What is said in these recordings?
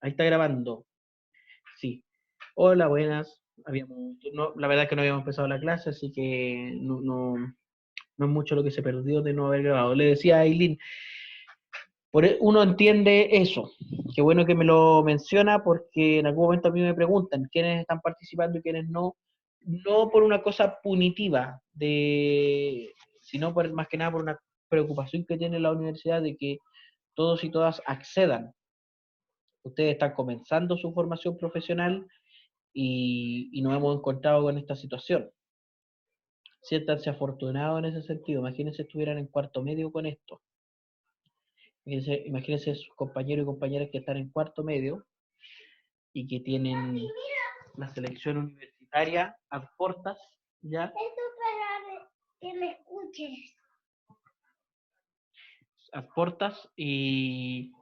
Ahí está grabando. Sí. Hola, buenas. La verdad es que no habíamos empezado la clase, así que no es mucho lo que se perdió de no haber grabado. Le decía a Aileen, uno entiende eso. Qué bueno que me lo menciona, porque en algún momento a mí me preguntan quiénes están participando y quiénes no. No por una cosa punitiva, sino más que nada por una preocupación que tiene la universidad de que todos y todas accedan. Ustedes están comenzando su formación profesional y nos hemos encontrado con esta situación. Siéntanse afortunados en ese sentido. Imagínense si estuvieran en cuarto medio con esto. Imagínense sus compañeros y compañeras que están en cuarto medio y que tienen la selección universitaria a puertas, ¿ya? Esto para que me escuches. A puertas y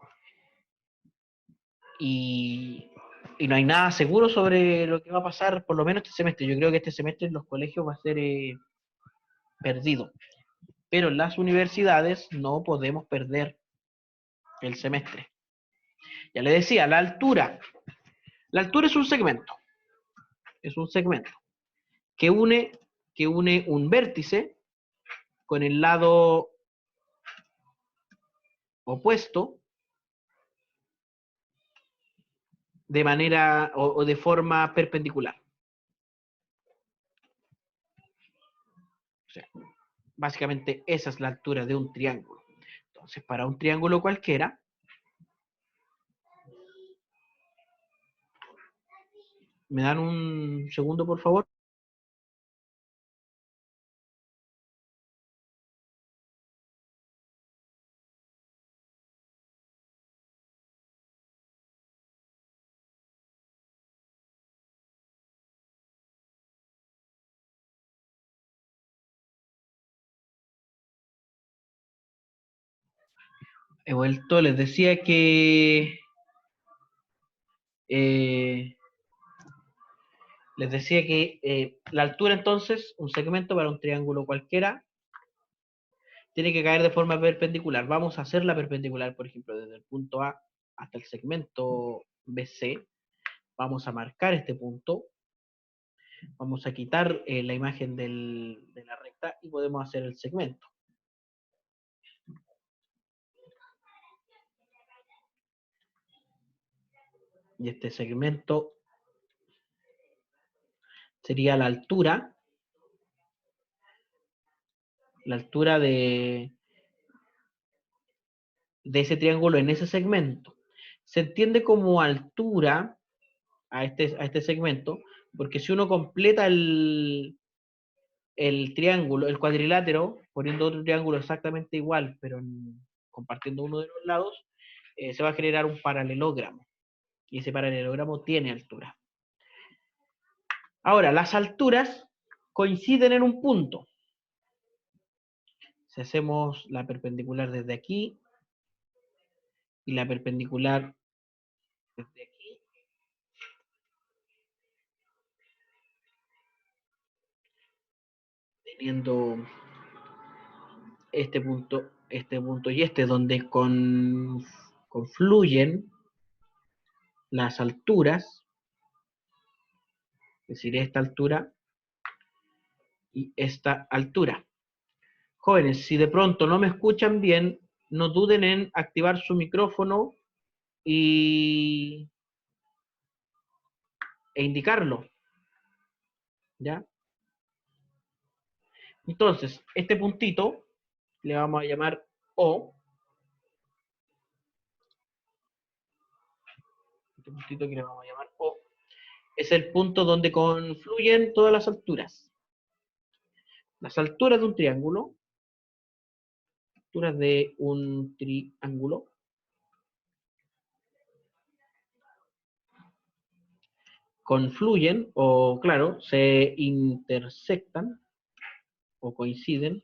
no hay nada seguro sobre lo que va a pasar, por lo menos este semestre. Yo creo que este semestre en los colegios va a ser perdido. Pero en las universidades no podemos perder el semestre. Ya le decía, la altura. La altura es un segmento. Es un segmento que une un vértice con el lado opuesto de manera o de forma perpendicular. O sea, básicamente esa es la altura de un triángulo. Entonces, para un triángulo cualquiera, ¿me dan un segundo, por favor? He vuelto, les decía que la altura entonces, un segmento para un triángulo cualquiera, tiene que caer de forma perpendicular. Vamos a hacer la perpendicular, por ejemplo, desde el punto A hasta el segmento BC. Vamos a marcar este punto. Vamos a quitar la imagen de la recta y podemos hacer el segmento. Y este segmento sería la altura de ese triángulo en ese segmento. Se entiende como altura a este segmento, porque si uno completa el triángulo, el cuadrilátero, poniendo otro triángulo exactamente igual, pero compartiendo uno de los lados, se va a generar un paralelogramo. Y ese paralelogramo tiene altura. Ahora, las alturas coinciden en un punto. Si hacemos la perpendicular desde aquí y la perpendicular desde aquí, teniendo este punto y este, donde confluyen las alturas, es decir, esta altura y esta altura. Jóvenes, si de pronto no me escuchan bien, no duden en activar su micrófono e indicarlo, ¿ya? Entonces, este puntito le vamos a llamar O. Este puntito que le vamos a llamar O es el punto donde confluyen todas las alturas. Las alturas de un triángulo, confluyen o, claro, se intersectan o coinciden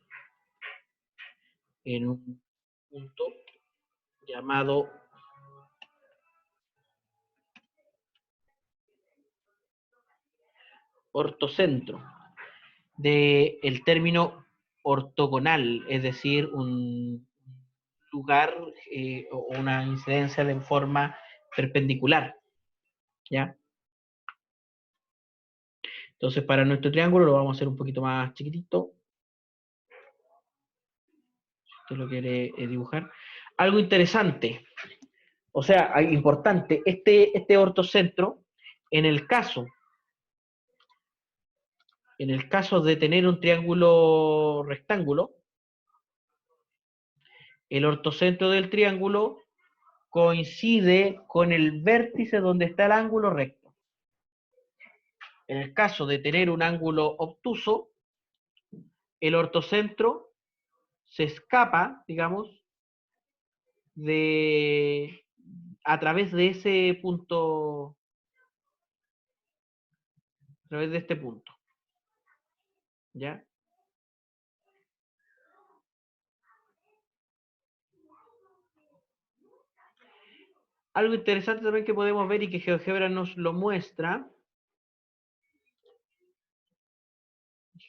en un punto llamado ortocentro, del término ortogonal, es decir, un lugar o una incidencia de forma perpendicular, ¿ya? Entonces, para nuestro triángulo lo vamos a hacer un poquito más chiquitito. Si usted lo quiere dibujar. Algo interesante, o sea, importante, este ortocentro, en el caso de tener un triángulo rectángulo, el ortocentro del triángulo coincide con el vértice donde está el ángulo recto. En el caso de tener un ángulo obtuso, el ortocentro se escapa, digamos, a través de ese punto, a través de este punto. ¿Ya? Algo interesante también que podemos ver y que GeoGebra nos lo muestra.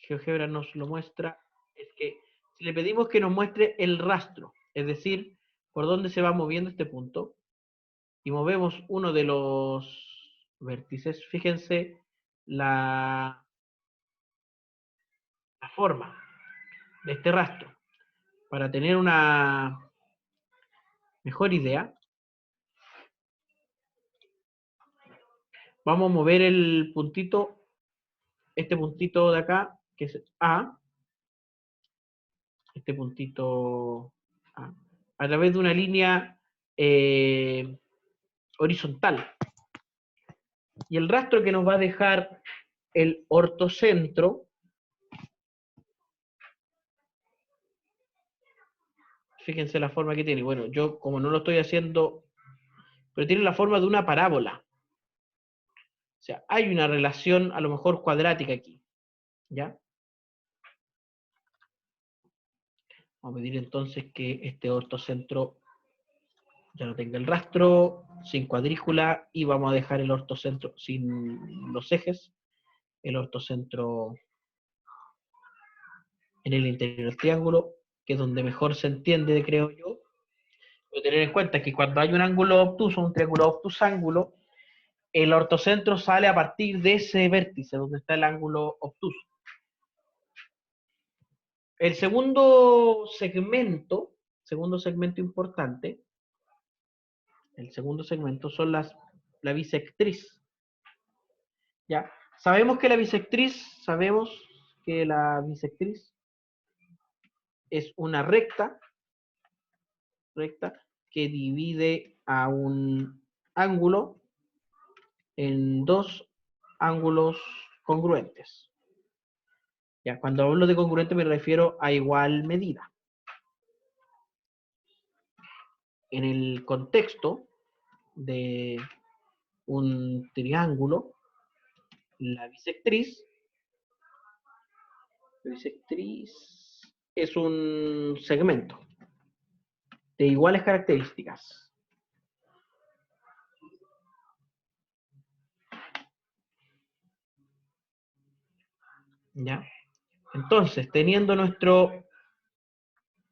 GeoGebra nos lo muestra, es que si le pedimos que nos muestre el rastro, es decir, por dónde se va moviendo este punto, y movemos uno de los vértices, fíjense la forma de este rastro. Para tener una mejor idea, vamos a mover el puntito, este puntito de acá, que es A, este puntito a través de una línea horizontal. Y el rastro que nos va a dejar el ortocentro, fíjense la forma que tiene. Bueno, yo como no lo estoy haciendo, pero tiene la forma de una parábola. O sea, hay una relación a lo mejor cuadrática aquí. ¿Ya? Vamos a pedir entonces que este ortocentro ya no tenga el rastro, sin cuadrícula, y vamos a dejar el ortocentro sin los ejes, el ortocentro en el interior del triángulo, que es donde mejor se entiende, creo yo. Pero tener en cuenta que cuando hay un ángulo obtuso, un triángulo obtusángulo, el ortocentro sale a partir de ese vértice donde está el ángulo obtuso. El segundo segmento importante, el segundo segmento son la bisectriz. ¿Ya? Sabemos que la bisectriz es una recta que divide a un ángulo en dos ángulos congruentes. Ya, cuando hablo de congruente me refiero a igual medida. En el contexto de un triángulo, la bisectriz es un segmento de iguales características. ¿Ya? Entonces, teniendo nuestro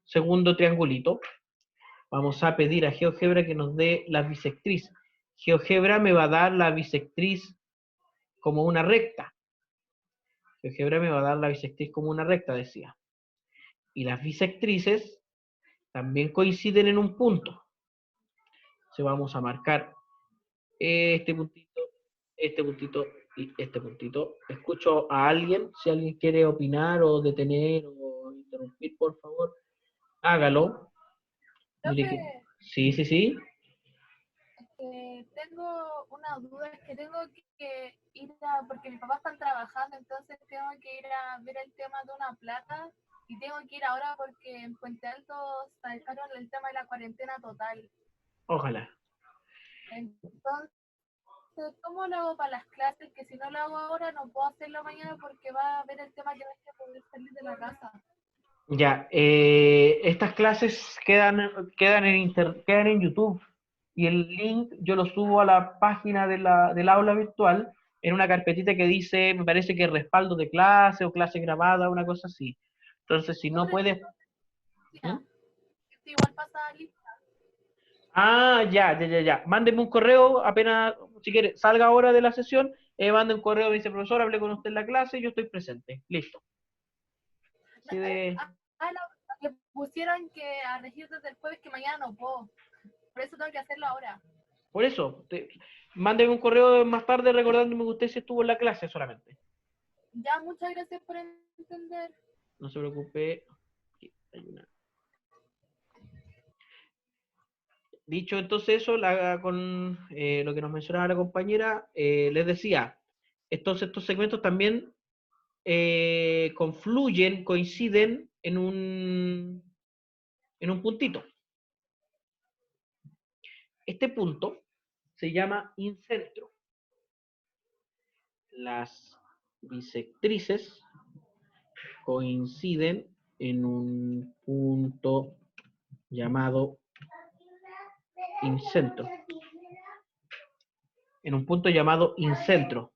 segundo triangulito, vamos a pedir a GeoGebra que nos dé la bisectriz. GeoGebra me va a dar la bisectriz como una recta. GeoGebra me va a dar la bisectriz como una recta, decía. Y las bisectrices también coinciden en un punto. Entonces vamos a marcar este puntito y este puntito. Escucho a alguien, si alguien quiere opinar o detener o interrumpir, por favor, hágalo. Dile que... Sí, sí, sí. Tengo una duda, es que tengo que ir a, porque mis papás están trabajando, entonces tengo que ir a ver el tema de una plata y tengo que ir ahora porque en Puente Alto sacaron el tema de la cuarentena total. Ojalá. Entonces, ¿cómo lo hago para las clases? Que si no lo hago ahora no puedo hacerlo mañana porque va a haber el tema que no hay que poder salir de la casa. Ya, estas clases quedan en YouTube y el link yo lo subo a la página del aula virtual en una carpetita que dice, me parece que respaldo de clase o clase grabada, una cosa así. Entonces, si no puedes... Sí, igual pasa lista. Ah, ya. Mándeme un correo apenas, si quiere, salga ahora de la sesión, mande un correo, me dice, profesor, hablé con usted en la clase, yo estoy presente. Listo. Así de... No, le pusieron que a regir desde el jueves que mañana no puedo. Por eso tengo que hacerlo ahora. Por eso, mándeme un correo más tarde recordándome que usted sí estuvo en la clase solamente. Ya, muchas gracias por entender. No se preocupe. Aquí hay una. Dicho entonces eso, con lo que nos mencionaba la compañera, les decía, estos segmentos también confluyen, coinciden en un puntito. Este punto se llama incentro. Las bisectrices coinciden en un punto llamado incentro. En un punto llamado incentro.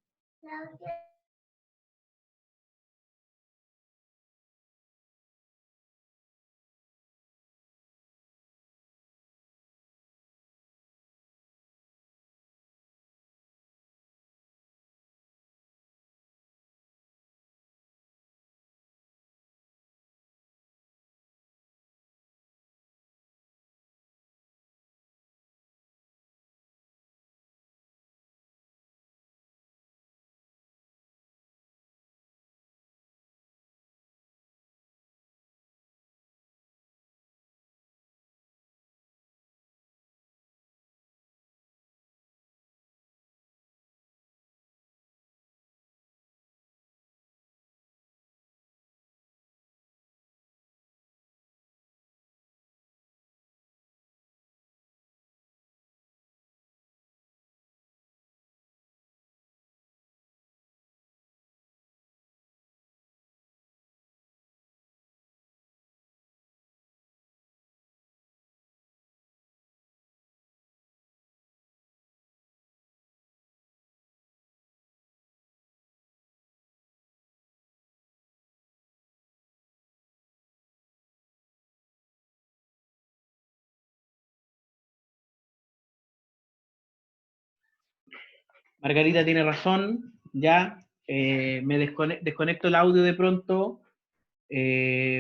Margarita tiene razón, ya me desconecto el audio de pronto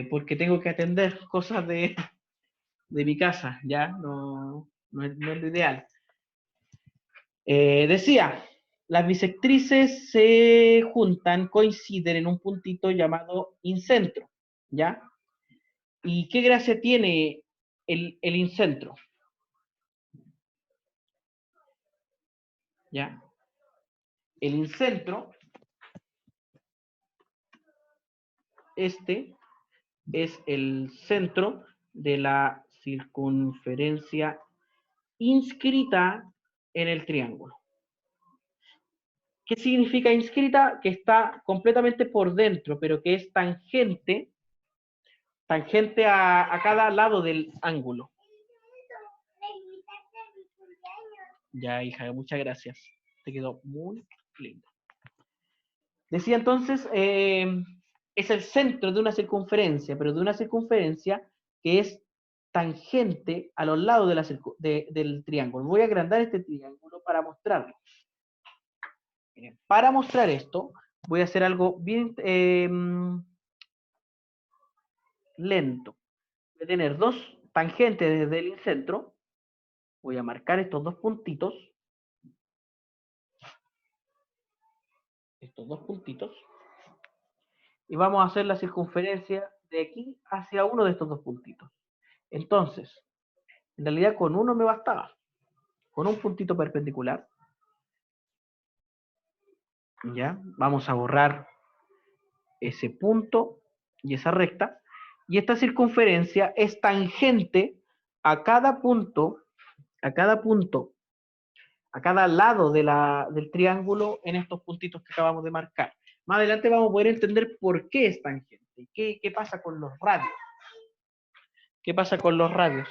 porque tengo que atender cosas de mi casa, ya no es lo ideal. Decía, las bisectrices se juntan, coinciden en un puntito llamado incentro, ¿ya? ¿Y qué gracia tiene el incentro? ¿Ya? El incentro, este es el centro de la circunferencia inscrita en el triángulo. ¿Qué significa inscrita? Que está completamente por dentro, pero que es tangente a cada lado del ángulo. Ya, hija, muchas gracias. Te quedó muy lindo. Decía entonces, es el centro de una circunferencia, pero de una circunferencia que es tangente a los lados del triángulo. Voy a agrandar este triángulo para mostrarlo. Miren, para mostrar esto, voy a hacer algo bien lento. Voy a tener dos tangentes desde el incentro. Voy a marcar estos dos puntitos. Estos dos puntitos. Y vamos a hacer la circunferencia de aquí hacia uno de estos dos puntitos. Entonces, en realidad con uno me bastaba. Con un puntito perpendicular. ¿Ya? Vamos a borrar ese punto y esa recta. Y esta circunferencia es tangente a cada punto, a cada lado del triángulo en estos puntitos que acabamos de marcar. Más adelante vamos a poder entender por qué es tangente. ¿Qué pasa con los radios? ¿Qué pasa con los radios?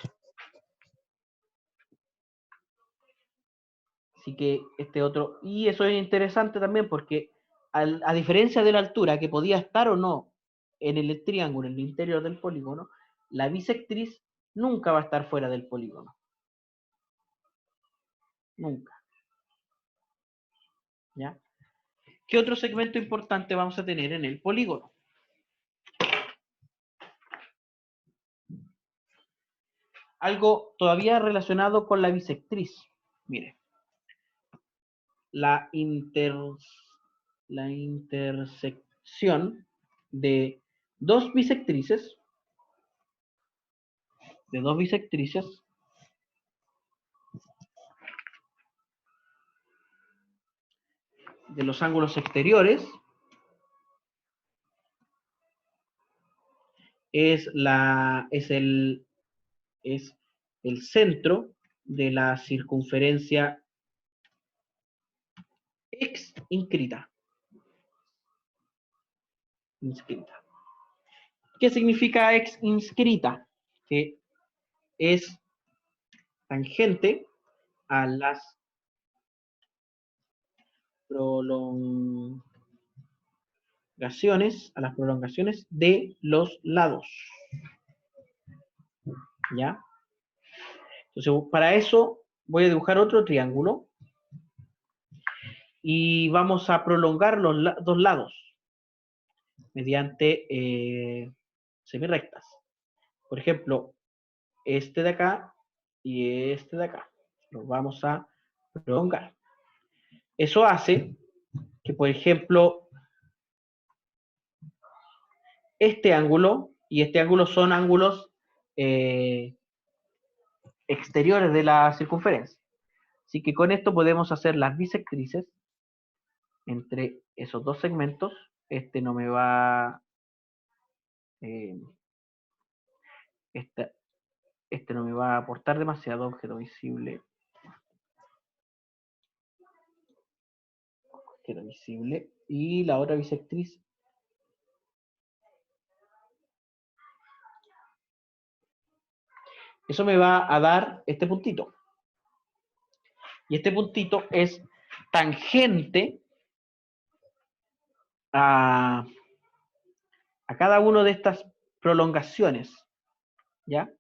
Así que este otro, y eso es interesante también porque a diferencia de la altura que podía estar o no en el triángulo, en el interior del polígono, la bisectriz nunca va a estar fuera del polígono. Nunca. ¿Ya? ¿Qué otro segmento importante vamos a tener en el polígono? Algo todavía relacionado con la bisectriz. Mire, la intersección de dos bisectrices, de los ángulos exteriores, es el centro de la circunferencia x inscrita. ¿Qué significa x inscrita? Que es tangente a las prolongaciones de los lados. ¿Ya? Entonces, para eso voy a dibujar otro triángulo y vamos a prolongar los dos lados mediante semirrectas. Por ejemplo, este de acá y este de acá. Los vamos a prolongar. Eso hace que, por ejemplo, este ángulo y este ángulo son ángulos exteriores de la circunferencia. Así que con esto podemos hacer las bisectrices entre esos dos segmentos. Este no me va... este no me va a aportar demasiado objeto visible. Objeto visible. Y la otra bisectriz. Eso me va a dar este puntito. Y este puntito es tangente a cada una de estas prolongaciones. ¿Ya?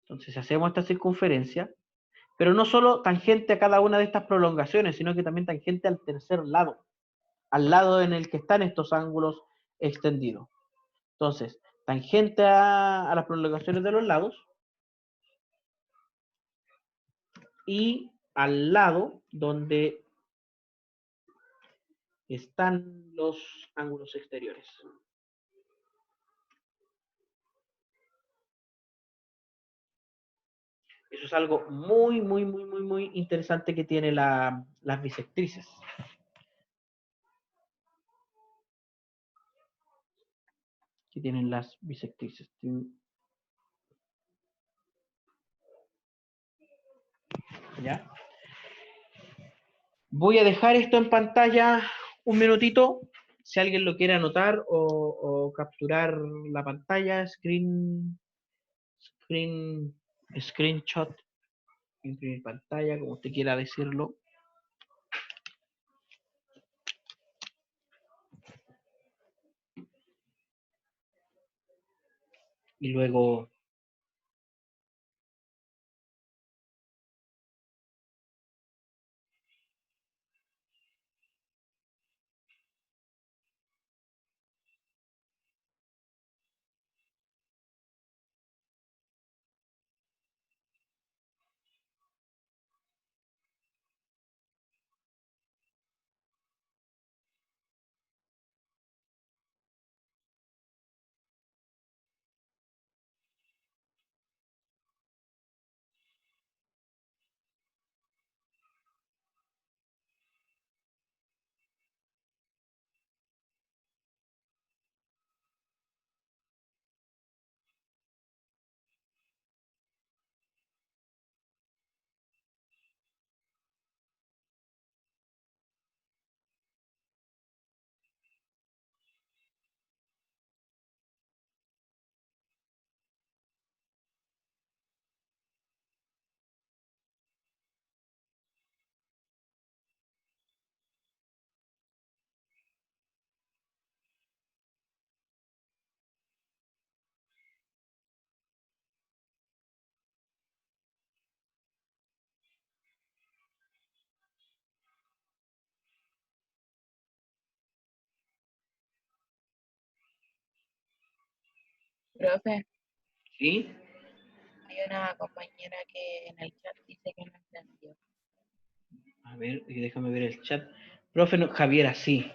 Entonces hacemos esta circunferencia, pero no solo tangente a cada una de estas prolongaciones, sino que también tangente al tercer lado, al lado en el que están estos ángulos extendidos. Entonces, tangente a las prolongaciones de los lados y al lado donde están los ángulos exteriores. Eso es algo muy, muy, muy, muy, muy interesante que tiene las bisectrices. Que tienen las bisectrices. ¿Ya? Voy a dejar esto en pantalla un minutito. Si alguien lo quiere anotar o capturar la pantalla, screenshot, imprimir pantalla, como usted quiera decirlo. Y luego Profe, ¿Sí? hay una compañera que en el chat dice que no entendió. A ver, déjame ver el chat. Profe, Javiera, sí.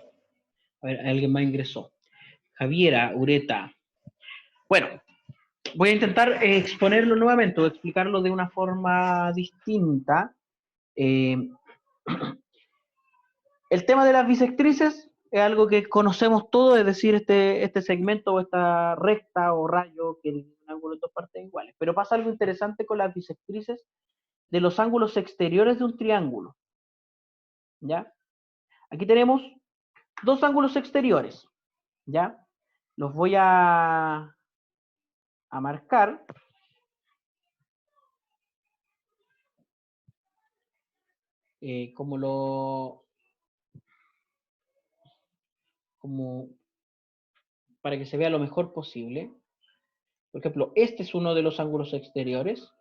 A ver, alguien más ingresó. Javiera, Ureta. Bueno, voy a intentar exponerlo nuevamente o explicarlo de una forma distinta. El tema de las bisectrices es algo que conocemos todos, es decir, este segmento o esta recta o rayo que tiene un ángulo en dos partes iguales. Pero pasa algo interesante con las bisectrices de los ángulos exteriores de un triángulo. ¿Ya? Aquí tenemos dos ángulos exteriores. ¿Ya? Los voy a marcar. Como para que se vea lo mejor posible. Por ejemplo, este es uno de los ángulos exteriores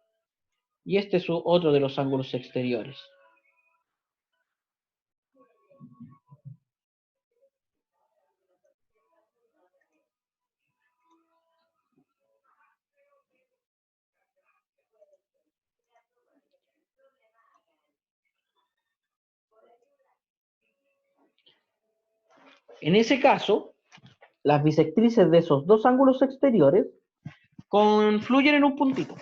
y este es otro de los ángulos exteriores. En ese caso, las bisectrices de esos dos ángulos exteriores confluyen en un puntito.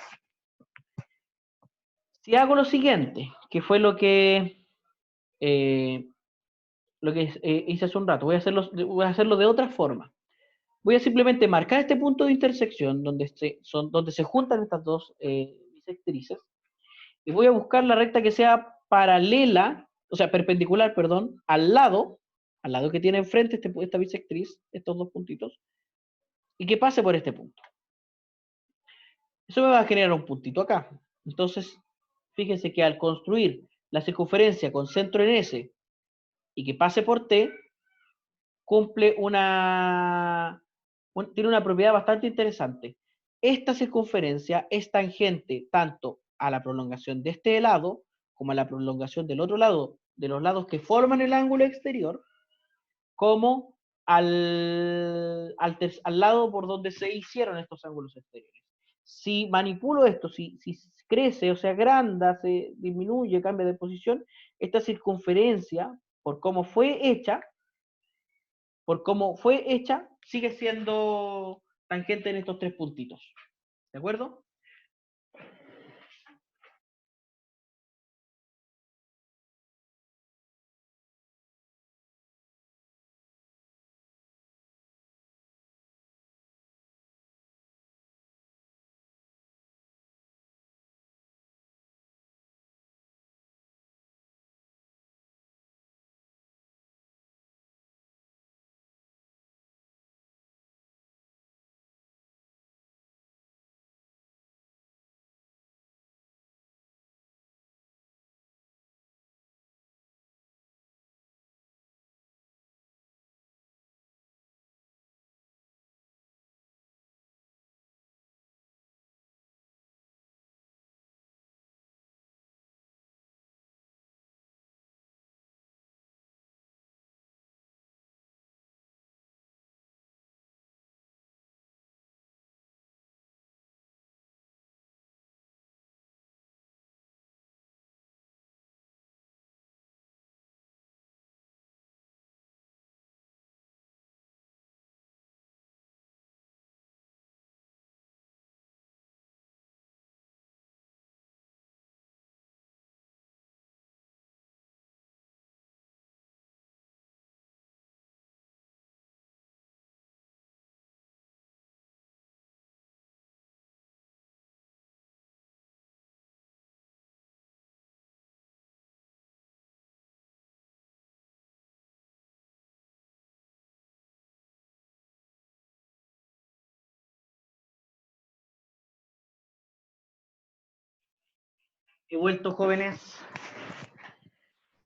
Si hago lo siguiente, que fue lo que hice hace un rato, voy a hacerlo de otra forma. Voy a simplemente marcar este punto de intersección donde se juntan estas dos bisectrices y voy a buscar la recta que sea paralela, o sea, perpendicular, perdón, al lado que tiene enfrente esta bisectriz, estos dos puntitos, y que pase por este punto. Eso me va a generar un puntito acá. Entonces, fíjense que al construir la circunferencia con centro en S y que pase por T, cumple tiene una propiedad bastante interesante. Esta circunferencia es tangente tanto a la prolongación de este lado como a la prolongación del otro lado, de los lados que forman el ángulo exterior, como al lado por donde se hicieron estos ángulos exteriores. Si manipulo esto, si crece o se agranda, se disminuye, cambia de posición, esta circunferencia, por cómo fue hecha, sigue siendo tangente en estos tres puntitos. ¿De acuerdo? He vuelto, jóvenes.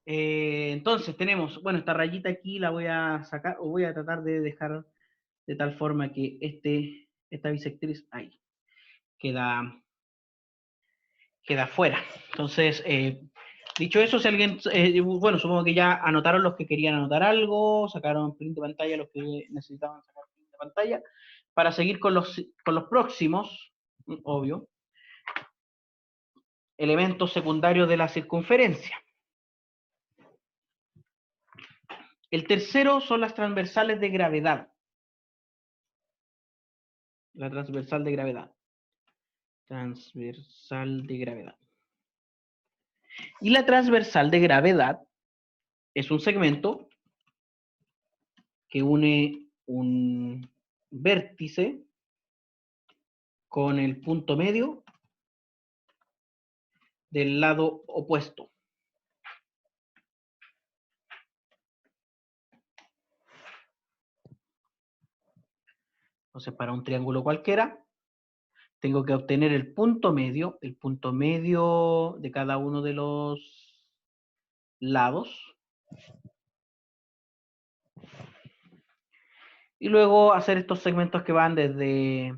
Entonces tenemos, bueno, esta rayita aquí la voy a sacar, o voy a tratar de dejar de tal forma que esta bisectriz ahí queda fuera. Entonces, dicho eso, si alguien, bueno, supongo que ya anotaron los que querían anotar algo, sacaron print de pantalla los que necesitaban sacar print de pantalla. para seguir con los próximos, obvio, elementos secundarios de la circunferencia. El tercero son las transversales de gravedad. La transversal de gravedad. Transversal de gravedad. Y la transversal de gravedad es un segmento que une un vértice con el punto medio del lado opuesto. Entonces, para un triángulo cualquiera, tengo que obtener el punto medio de cada uno de los lados. Y luego hacer estos segmentos que van desde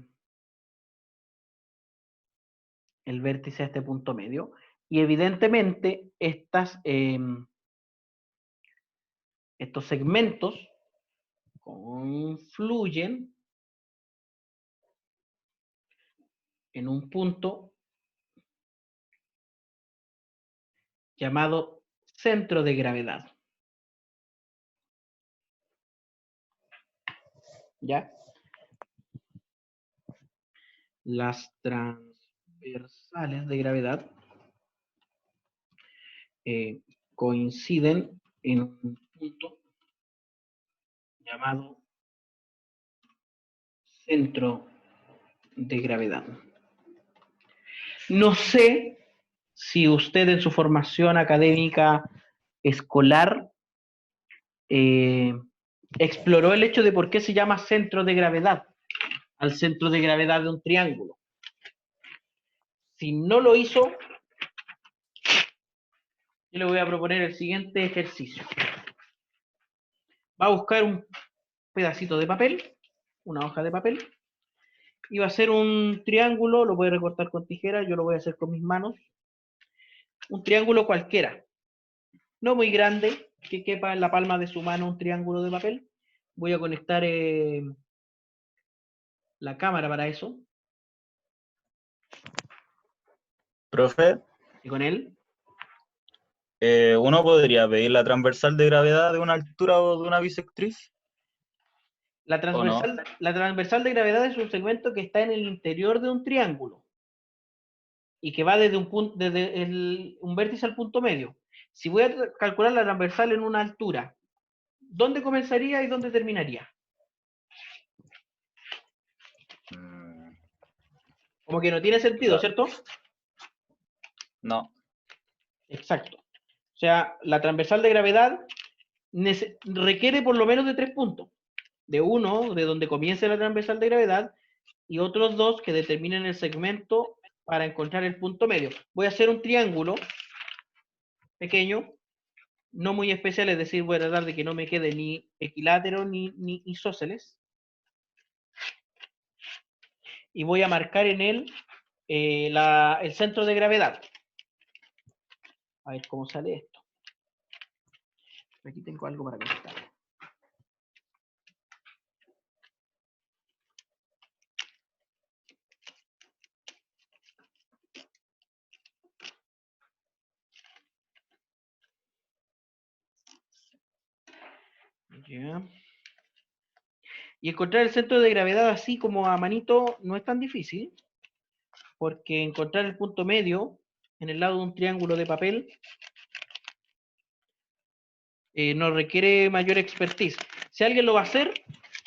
el vértice a este punto medio. Y evidentemente estos segmentos confluyen en un punto llamado centro de gravedad. ¿Ya? Las transversales de gravedad coinciden en un punto llamado centro de gravedad. No sé si usted en su formación académica escolar exploró el hecho de por qué se llama centro de gravedad al centro de gravedad de un triángulo. Si no lo hizo, yo le voy a proponer el siguiente ejercicio. Va a buscar un pedacito de papel, una hoja de papel, y va a hacer un triángulo, lo puede recortar con tijera, yo lo voy a hacer con mis manos. Un triángulo cualquiera, no muy grande, que quepa en la palma de su mano un triángulo de papel. Voy a conectar la cámara para eso. Profe, Y con él. ¿uno podría pedir la transversal de gravedad de una altura o de una bisectriz? La transversal de gravedad es un segmento que está en el interior de un triángulo y que va desde un vértice al punto medio. Si voy a calcular la transversal en una altura, ¿dónde comenzaría y dónde terminaría? Como que no tiene sentido, ¿cierto? No. Exacto. O sea, la transversal de gravedad requiere por lo menos de 3 puntos. De uno, de donde comience la transversal de gravedad, y otros 2 que determinen el segmento para encontrar el punto medio. Voy a hacer un triángulo pequeño, no muy especial, es decir, voy a tratar de que no me quede ni equilátero ni isósceles. Y voy a marcar en él el centro de gravedad. A ver cómo sale esto. Aquí tengo algo para conectar. Ya. Y encontrar el centro de gravedad así como a manito no es tan difícil, porque encontrar el punto medio en el lado de un triángulo de papel no requiere mayor expertise. Si alguien lo va a hacer,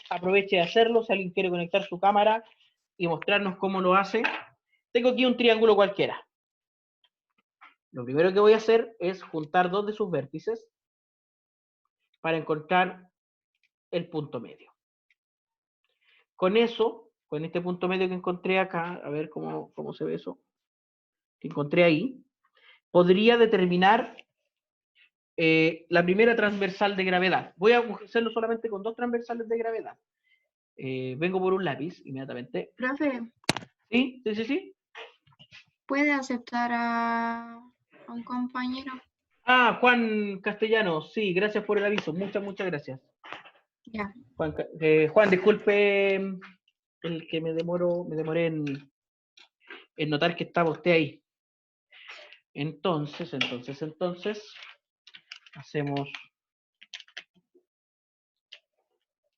aproveche de hacerlo. Si alguien quiere conectar su cámara y mostrarnos cómo lo hace. Tengo aquí un triángulo cualquiera. Lo primero que voy a hacer es juntar 2 de sus vértices para encontrar el punto medio. Con eso, con este punto medio que encontré acá, a ver cómo se ve eso, que encontré ahí, podría determinar la primera transversal de gravedad. Voy a hacerlo solamente con 2 transversales de gravedad. Vengo por un lápiz inmediatamente. Profe, ¿Sí? ¿Sí? ¿puede aceptar a un compañero? Ah, Juan Castellanos, sí, gracias por el aviso. Muchas gracias. Ya. Juan, disculpe el que me demoré en notar que estaba usted ahí. Entonces, hacemos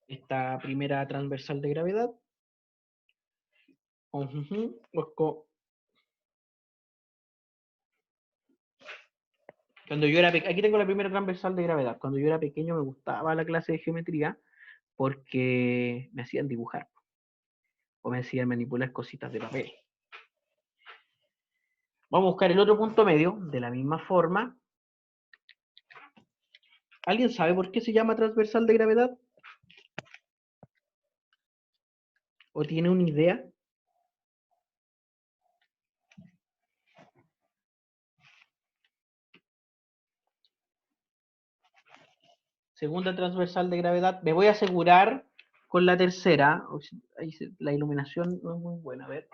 esta primera transversal de gravedad. Cuando yo era aquí tengo la primera transversal de gravedad. Cuando yo era pequeño me gustaba la clase de geometría porque me hacían dibujar o me hacían manipular cositas de papel. Vamos a buscar el otro punto medio de la misma forma. ¿Alguien sabe por qué se llama transversal de gravedad? ¿O tiene una idea? Segunda transversal de gravedad. Me voy a asegurar con la tercera. La iluminación no es muy buena. A ver.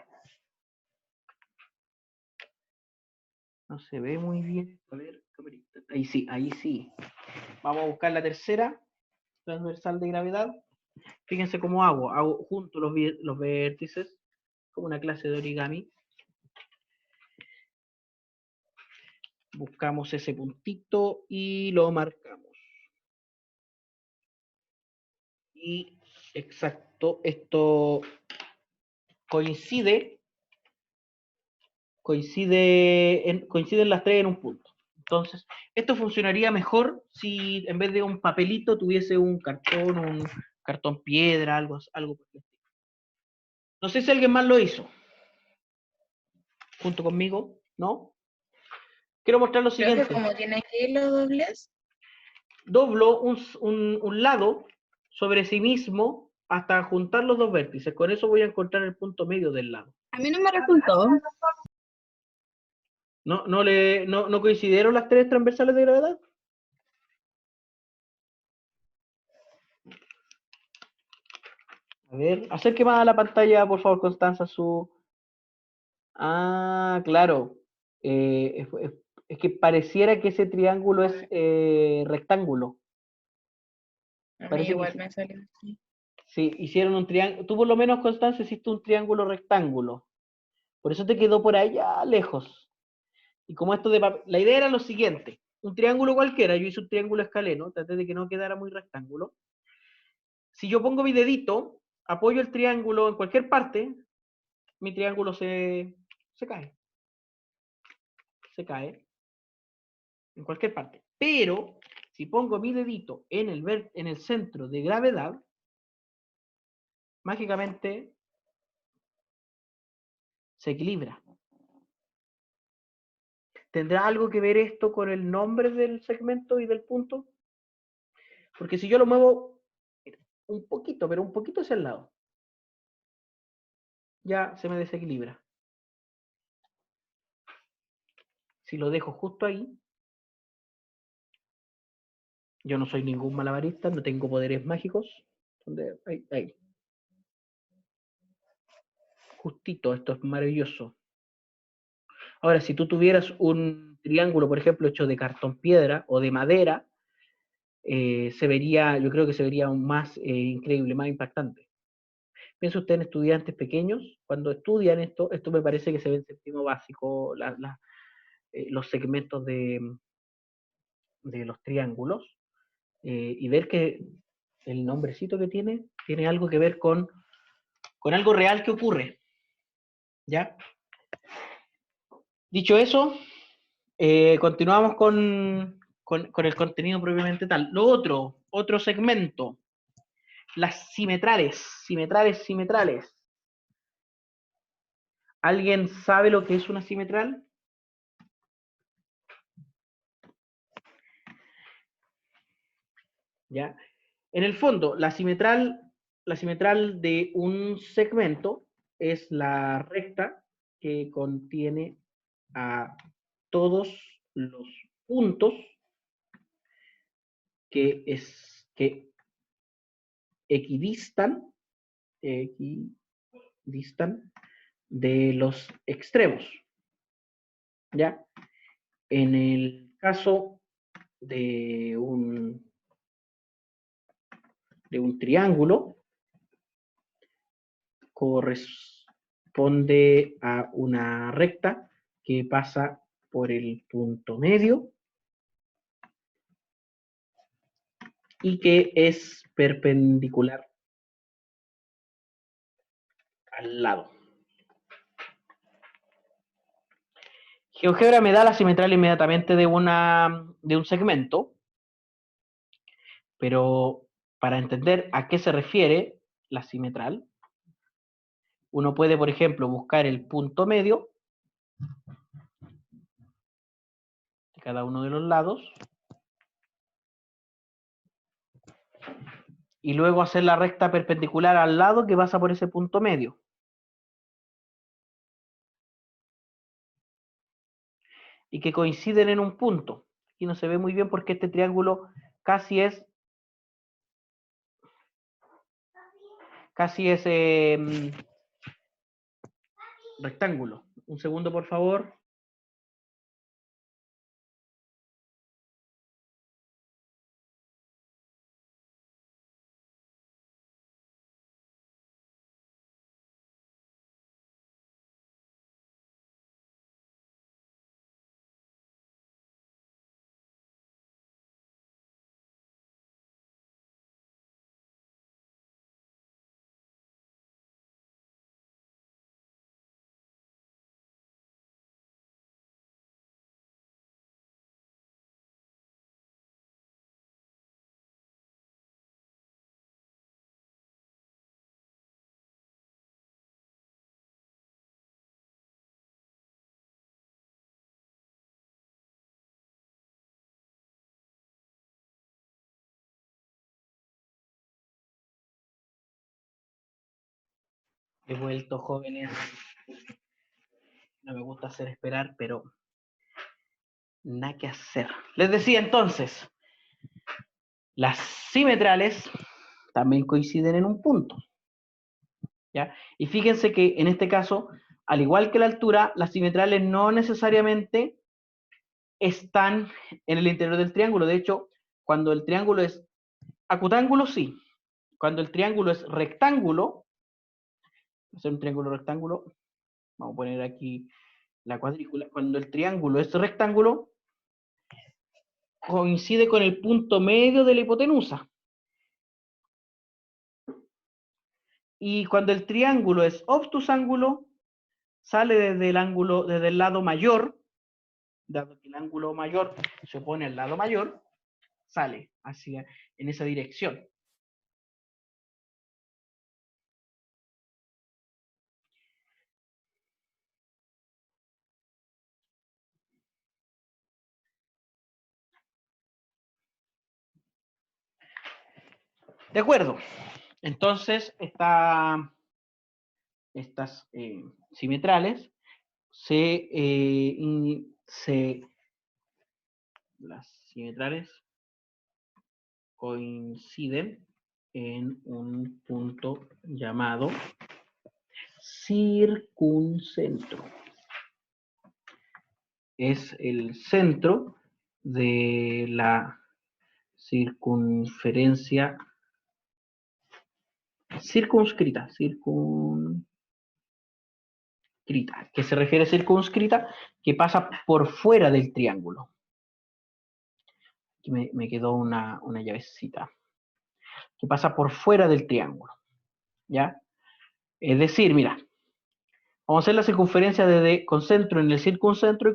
No se ve muy bien. A ver, camarita. Ahí sí, ahí sí. Vamos a buscar la tercera transversal de gravedad. Fíjense cómo hago junto los vértices, como una clase de origami. Buscamos ese puntito y lo marcamos. Y exacto, esto coinciden las tres en un punto. Entonces, esto funcionaría mejor si en vez de un papelito tuviese un cartón piedra, algo por el estilo. No sé si alguien más lo hizo. Junto conmigo, ¿no? Quiero mostrar lo Creo que siguiente. como tiene que ir los dobles. Doblo un lado sobre sí mismo hasta juntar los dos vértices. Con eso voy a encontrar el punto medio del lado. A mí no me resultó. ¿No coincidieron las tres transversales de gravedad? A ver, acerque más a la pantalla, por favor, Constanza, Ah, claro. Es que pareciera que ese triángulo es rectángulo. A mí Parece que igual me salió así. sí, hicieron un triángulo. Tú por lo menos, Constanza, hiciste un triángulo rectángulo. Por eso te quedó por allá lejos. Y como esto de papel, la idea era lo siguiente. Un triángulo cualquiera, yo hice un triángulo escaleno, traté de que no quedara muy rectángulo. Si yo pongo mi dedito, apoyo el triángulo en cualquier parte, mi triángulo se cae. Se cae en cualquier parte. Pero si pongo mi dedito en el centro de gravedad, mágicamente se equilibra. ¿Tendrá algo que ver esto con el nombre del segmento y del punto? Porque si yo lo muevo un poquito, pero un poquito hacia el lado, ya se me desequilibra. Si lo dejo justo ahí, yo no soy ningún malabarista, no tengo poderes mágicos. Ahí. Justito, esto es maravilloso. Ahora, si tú tuvieras un triángulo, por ejemplo, hecho de cartón piedra o de madera, yo creo que se vería aún más increíble, más impactante. Piensa usted en estudiantes pequeños, cuando estudian esto me parece que se ve en séptimo básico, los segmentos de los triángulos, y ver que el nombrecito que tiene algo que ver con algo real que ocurre. ¿Ya? Dicho eso, continuamos con el contenido propiamente tal. Lo otro segmento, las simetrales. ¿Alguien sabe lo que es una simetral? ¿Ya? En el fondo, la simetral de un segmento es la recta que contiene a todos los puntos que equidistan de los extremos. ¿Ya? En el caso de un triángulo, corresponde a una recta que pasa por el punto medio y que es perpendicular al lado. GeoGebra me da la simetral inmediatamente de un segmento, pero para entender a qué se refiere la simetral, uno puede, por ejemplo, buscar el punto medio de cada uno de los lados y luego hacer la recta perpendicular al lado que pasa por ese punto medio. Y que coinciden en un punto. Aquí no se ve muy bien porque este triángulo casi es rectángulo. Un segundo, por favor. He vuelto, jóvenes. No me gusta hacer esperar, pero nada que hacer. Les decía entonces, las simetrales también coinciden en un punto. ¿Ya? Y fíjense que en este caso, al igual que la altura, las simetrales no necesariamente están en el interior del triángulo. De hecho, cuando el triángulo es acutángulo, sí. Cuando el triángulo es rectángulo, hacer un triángulo rectángulo, vamos a poner aquí la cuadrícula. Cuando el triángulo es rectángulo, coincide con el punto medio de la hipotenusa. Y cuando el triángulo es obtusángulo, sale desde el lado mayor, dado que el ángulo mayor se opone al lado mayor, sale en esa dirección. De acuerdo. Entonces, estas simetrales las simetrales coinciden en un punto llamado circuncentro. Es el centro de la circunferencia circunscrita, que se refiere a circunscrita, que pasa por fuera del triángulo. Aquí me quedó una llavecita. Que pasa por fuera del triángulo. ¿Ya? Es decir, mira, vamos a hacer la circunferencia con centro en el circuncentro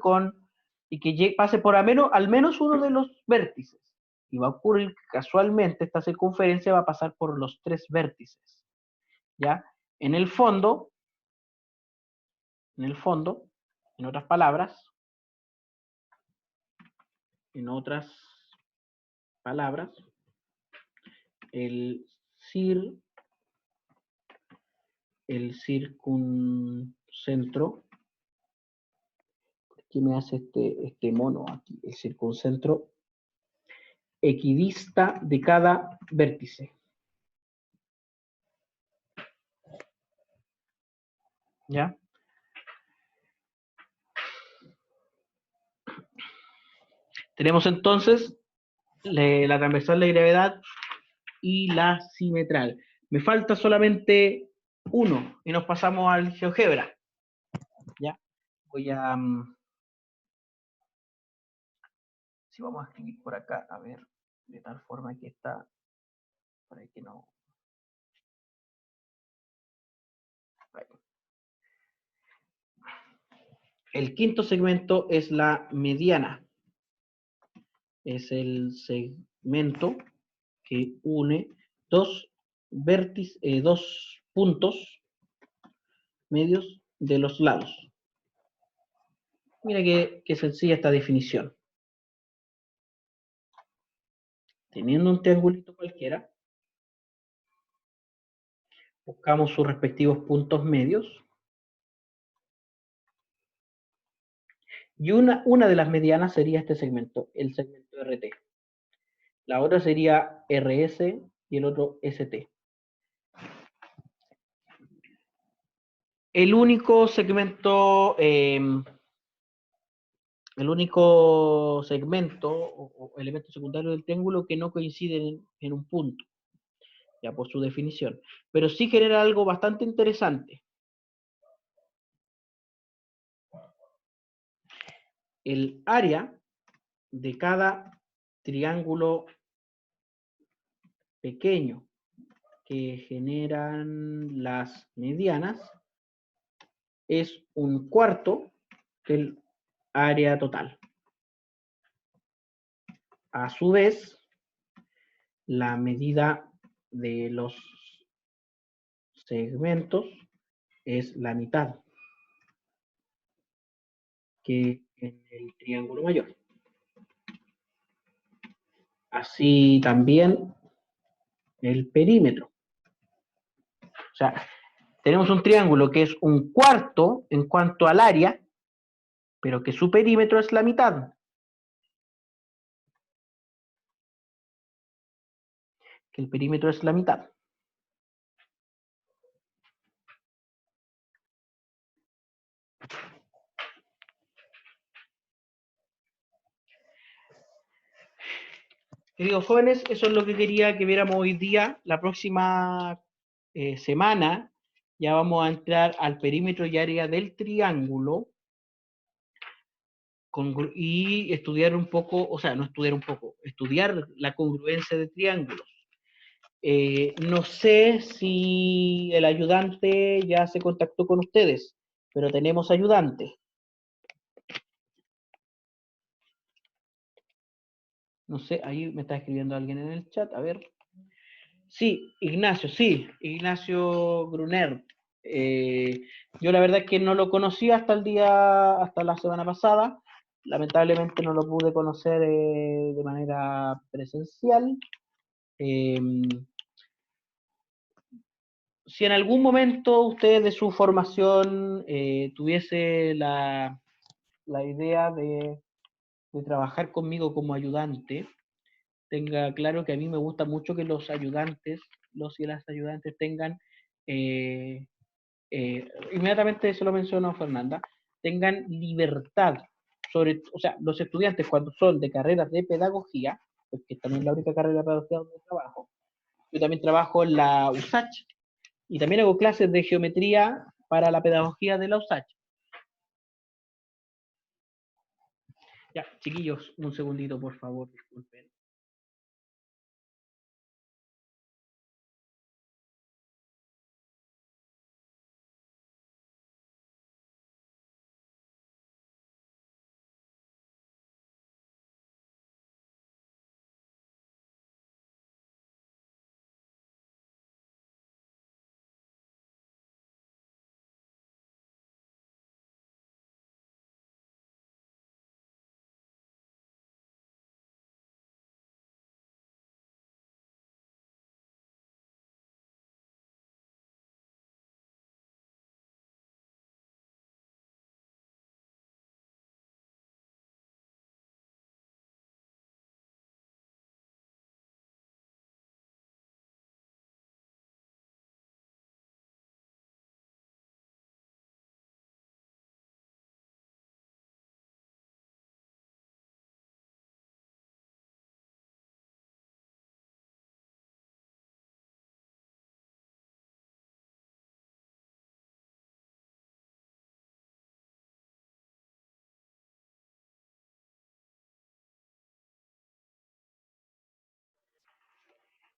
y que pase por al menos uno de los vértices. Y va a ocurrir que casualmente esta circunferencia va a pasar por los 3 vértices. ¿Ya? En el fondo, en otras palabras, el circuncentro, ¿qué me hace este mono aquí? El circuncentro equidista de cada vértice. ¿Ya? Tenemos entonces la transversal de gravedad y la simetral. Me falta solamente 1 y nos pasamos al GeoGebra. ¿Ya? Voy a... si vamos a escribir por acá, a ver, de tal forma que está... para que no... Ahí. El quinto segmento es la mediana. Es el segmento que une dos puntos medios de los lados. Mira qué sencilla esta definición. Teniendo un triangulito cualquiera, buscamos sus respectivos puntos medios. Y una de las medianas sería este segmento, el segmento RT. La otra sería RS y el otro ST. El único segmento o elemento secundario del triángulo que no coincide en un punto, ya por su definición, pero sí genera algo bastante interesante. El área de cada triángulo pequeño que generan las medianas es un cuarto del área total. A su vez, la medida de los segmentos es la mitad que en el triángulo mayor. Así también el perímetro. O sea, tenemos un triángulo que es un cuarto en cuanto al área, pero que su perímetro es la mitad. Que el perímetro es la mitad. Queridos jóvenes, eso es lo que quería que viéramos hoy día. La próxima semana ya vamos a entrar al perímetro y área del triángulo y estudiar un poco, o sea, no estudiar un poco, estudiar la congruencia de triángulos. No sé si el ayudante ya se contactó con ustedes, pero tenemos ayudante. No sé, ahí me está escribiendo alguien en el chat, a ver. Sí, Ignacio Gruner. Yo la verdad es que no lo conocí hasta la semana pasada. Lamentablemente no lo pude conocer de manera presencial. Si en algún momento usted de su formación tuviese la idea de trabajar conmigo como ayudante, tenga claro que a mí me gusta mucho que los ayudantes, los y las ayudantes tengan, inmediatamente se lo mencionó Fernanda, tengan libertad. O sea, los estudiantes cuando son de carreras de pedagogía, porque también es la única carrera de pedagogía donde trabajo, yo también trabajo en la USACH, y también hago clases de geometría para la pedagogía de la USACH. Ya, chiquillos, un segundito, por favor, disculpen.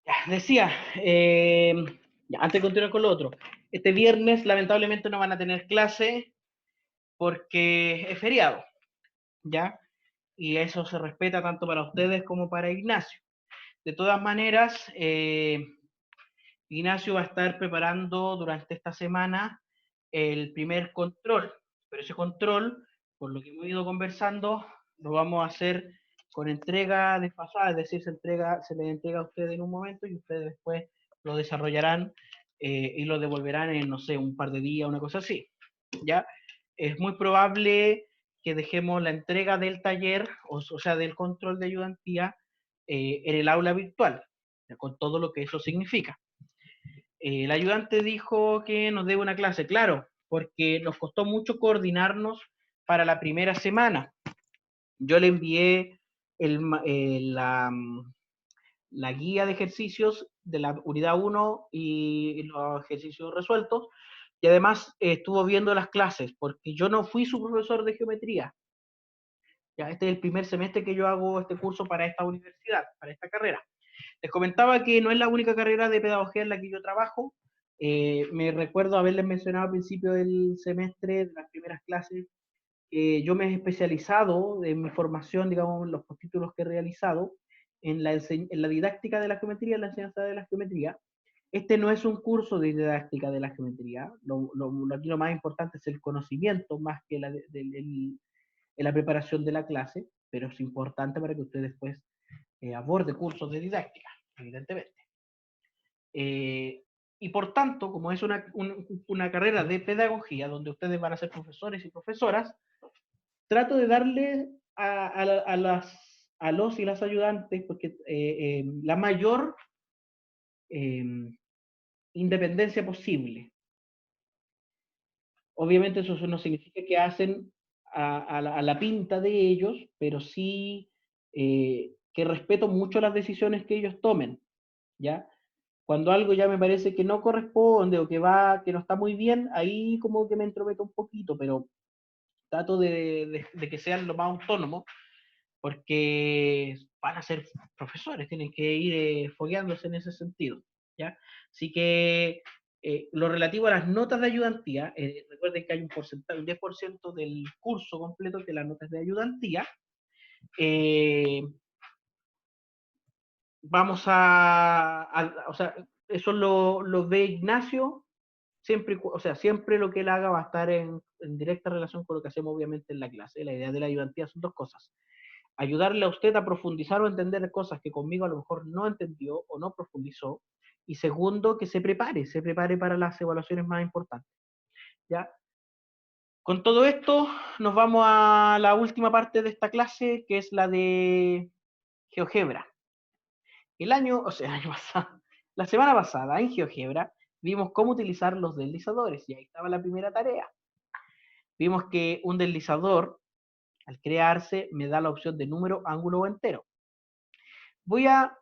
Ya, decía, ya, antes de continuar con lo otro, este viernes lamentablemente no van a tener clase porque es feriado, ¿ya? Y eso se respeta tanto para ustedes como para Ignacio. De todas maneras, Ignacio va a estar preparando durante esta semana el primer control, pero ese control, por lo que hemos ido conversando, lo vamos a hacer con entrega desfasada, es decir, se les entrega a ustedes en un momento y ustedes después lo desarrollarán y lo devolverán en, no sé, un par de días, una cosa así, ¿ya? Es muy probable que dejemos la entrega del taller, o sea, del control de ayudantía, en el aula virtual, ¿ya? Con todo lo que eso significa. El ayudante dijo que nos debe una clase, claro, porque nos costó mucho coordinarnos para la primera semana. Yo le envié la guía de ejercicios de la unidad 1 y los ejercicios resueltos, y además estuvo viendo las clases, porque yo no fui su profesor de geometría. Ya, este es el primer semestre que yo hago este curso para esta universidad, para esta carrera. Les comentaba que no es la única carrera de pedagogía en la que yo trabajo. Me recuerdo haberles mencionado al principio del semestre, de las primeras clases, que yo me he especializado en mi formación, digamos, en los postítulos que he realizado, en la didáctica de la geometría, en la enseñanza de la geometría. Este no es un curso de didáctica de la geometría. Aquí lo más importante es el conocimiento más que la preparación de la clase, pero es importante para que usted después aborde cursos de didáctica, evidentemente. Y por tanto, como es una carrera de pedagogía donde ustedes van a ser profesores y profesoras, trato de darle a los y las ayudantes porque la mayor independencia posible. Obviamente eso no significa que hacen a la pinta de ellos, pero sí que respeto mucho las decisiones que ellos tomen, ¿ya? Cuando algo ya me parece que no corresponde o que no está muy bien, ahí como que me entrometo un poquito, pero trato de que sean lo más autónomos, porque van a ser profesores, tienen que ir fogueándose en ese sentido, ¿ya? Así que lo relativo a las notas de ayudantía, recuerden que hay un porcentaje, un 10% del curso completo que las notas de ayudantía. Vamos o sea, eso lo ve Ignacio, siempre, o sea, siempre lo que él haga va a estar en directa relación con lo que hacemos obviamente en la clase. La idea de la ayudantía son dos cosas: ayudarle a usted a profundizar o entender cosas que conmigo a lo mejor no entendió o no profundizó, y segundo, que se prepare para las evaluaciones más importantes, ¿ya? Con todo esto, nos vamos a la última parte de esta clase, que es la de GeoGebra. El año pasado, la semana pasada en GeoGebra, vimos cómo utilizar los deslizadores, y ahí estaba la primera tarea. Vimos que un deslizador, al crearse, me da la opción de número, ángulo o entero. Voy a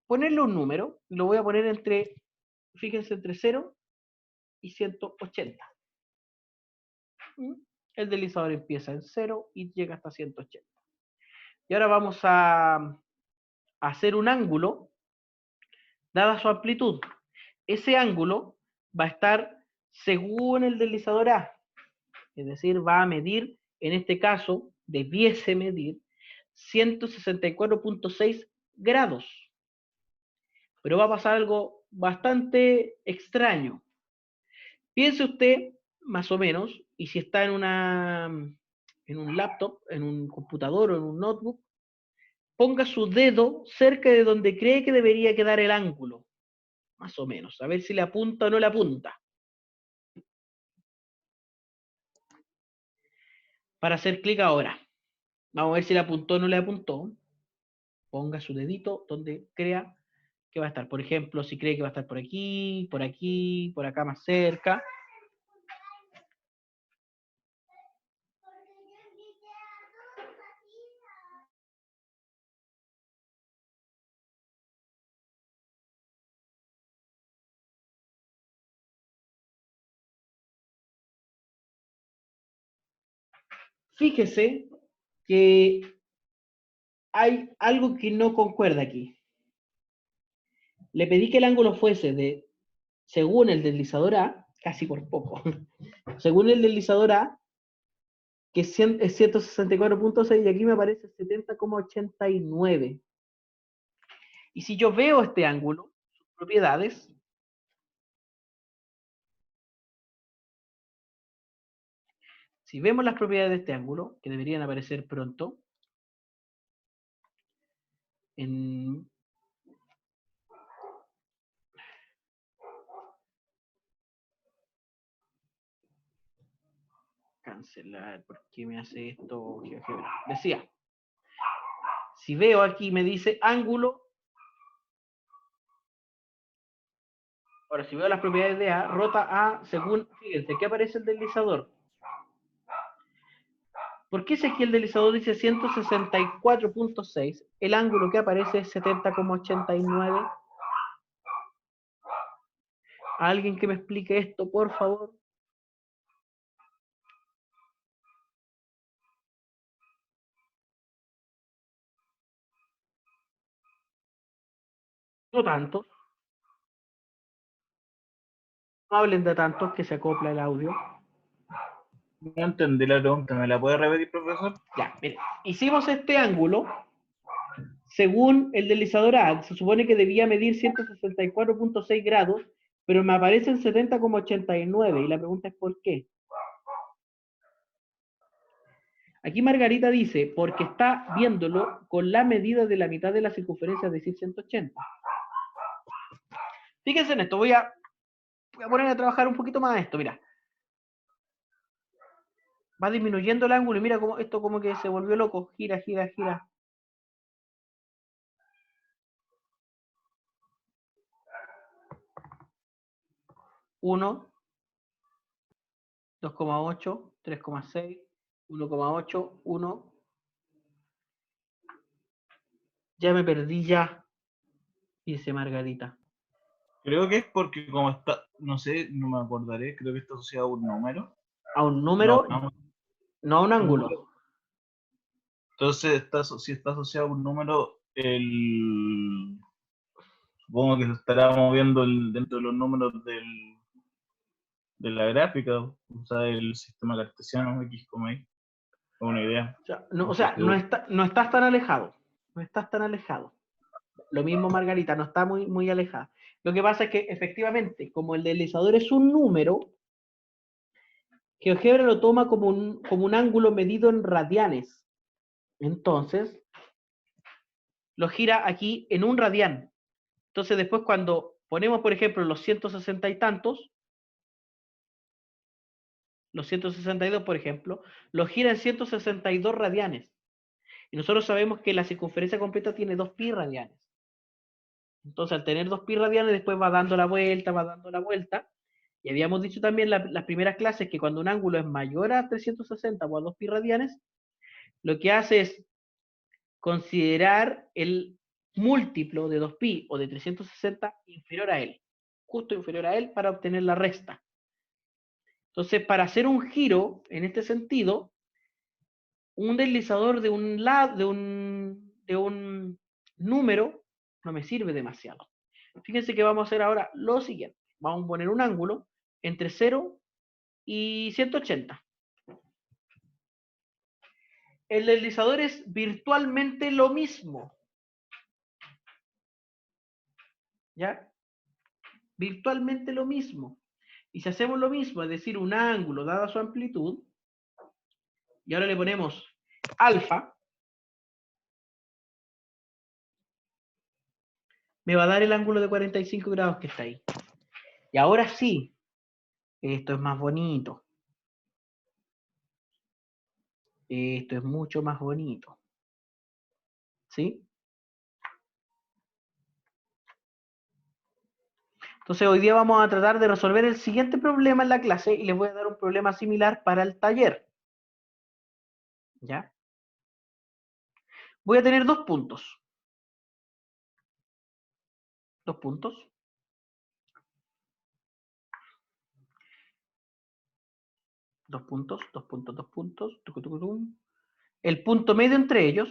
ponerle un número, lo voy a poner fíjense, entre 0 y 180. El deslizador empieza en 0 y llega hasta 180. Y ahora vamos a hacer un ángulo, dada su amplitud. Ese ángulo va a estar según el deslizador A, es decir, va a medir, en este caso, debiese medir 164.6 grados. Pero va a pasar algo bastante extraño. Piense usted, más o menos, y si está en un laptop, en un computador o en un notebook, ponga su dedo cerca de donde cree que debería quedar el ángulo, más o menos, a ver si le apunta o no le apunta. Para hacer clic ahora, vamos a ver si le apuntó o no le apuntó. Ponga su dedito donde crea que va a estar. Por ejemplo, si cree que va a estar por aquí, por acá más cerca. Fíjese que hay algo que no concuerda aquí. le pedí que el ángulo fuese de, según el deslizador A, casi por poco, según el deslizador A, que es 164.6 y aquí me aparece 70,89. Y si yo veo este ángulo, sus propiedades, si vemos las propiedades de este ángulo, que deberían aparecer pronto, en cancelar, ¿por qué me hace esto GeoGebra? Decía, si veo aquí me dice ángulo, ahora si veo las propiedades de A, rota A según, fíjense, ¿qué aparece el deslizador? ¿Por qué si aquí el deslizador dice 164.6? El ángulo que aparece es 70,89. ¿Alguien que me explique esto, por favor? No tanto. No hablen de tantos que se acopla el audio. No entendí la pregunta, ¿me la puede repetir, profesor? Ya, miren. Hicimos este ángulo según el deslizador A. Se supone que debía medir 164.6 grados, pero me aparece en 70,89 y la pregunta es ¿por qué? Aquí Margarita dice, porque está viéndolo con la medida de la mitad de la circunferencia, es decir, 180. Fíjense en esto, voy a poner a trabajar un poquito más esto, mira. Va disminuyendo el ángulo y mira cómo esto como que se volvió loco. Gira, gira, gira. Uno, 2,8, 3,6, 1,8, 1. Ya me perdí ya, dice Margarita. Creo que es porque como está, no sé, no me acordaré, creo que está asociado a un número. A un número, No, no a un ángulo. entonces, si está asociado a un número, supongo que se estará moviendo dentro de los números de la gráfica, o sea, el sistema cartesiano X, como ahí. Una idea. O sea, no estás tan alejado. No estás tan alejado. Lo mismo Margarita, no está muy, muy alejada. Lo que pasa es que efectivamente, como el deslizador es un número, GeoGebra lo toma como un ángulo medido en radianes. Entonces, lo gira aquí en un radián. Entonces, después cuando ponemos, por ejemplo, los 160 y tantos, los 162, por ejemplo, lo gira en 162 radianes. Y nosotros sabemos que la circunferencia completa tiene 2pi radianes. Entonces, al tener 2pi radianes, después va dando la vuelta, va dando la vuelta. Y habíamos dicho también en las primeras clases que cuando un ángulo es mayor a 360 o a 2pi radianes, lo que hace es considerar el múltiplo de 2pi o de 360 inferior a él, justo inferior a él para obtener la resta. Entonces, para hacer un giro en este sentido, un deslizador de un lado, de un número, no me sirve demasiado. Fíjense que vamos a hacer ahora lo siguiente. Vamos a poner un ángulo entre 0 y 180. El deslizador es virtualmente lo mismo. ¿Ya? Virtualmente lo mismo. Y si hacemos lo mismo, es decir, un ángulo dada su amplitud, y ahora le ponemos alfa, me va a dar el ángulo de 45 grados que está ahí. Y ahora sí, esto es más bonito. Esto es mucho más bonito. ¿Sí? Entonces hoy día vamos a tratar de resolver el siguiente problema en la clase y les voy a dar un problema similar para el taller. ¿Ya? Voy a tener 2 puntos. 2 puntos. Dos puntos, dos puntos, dos puntos. El punto medio entre ellos.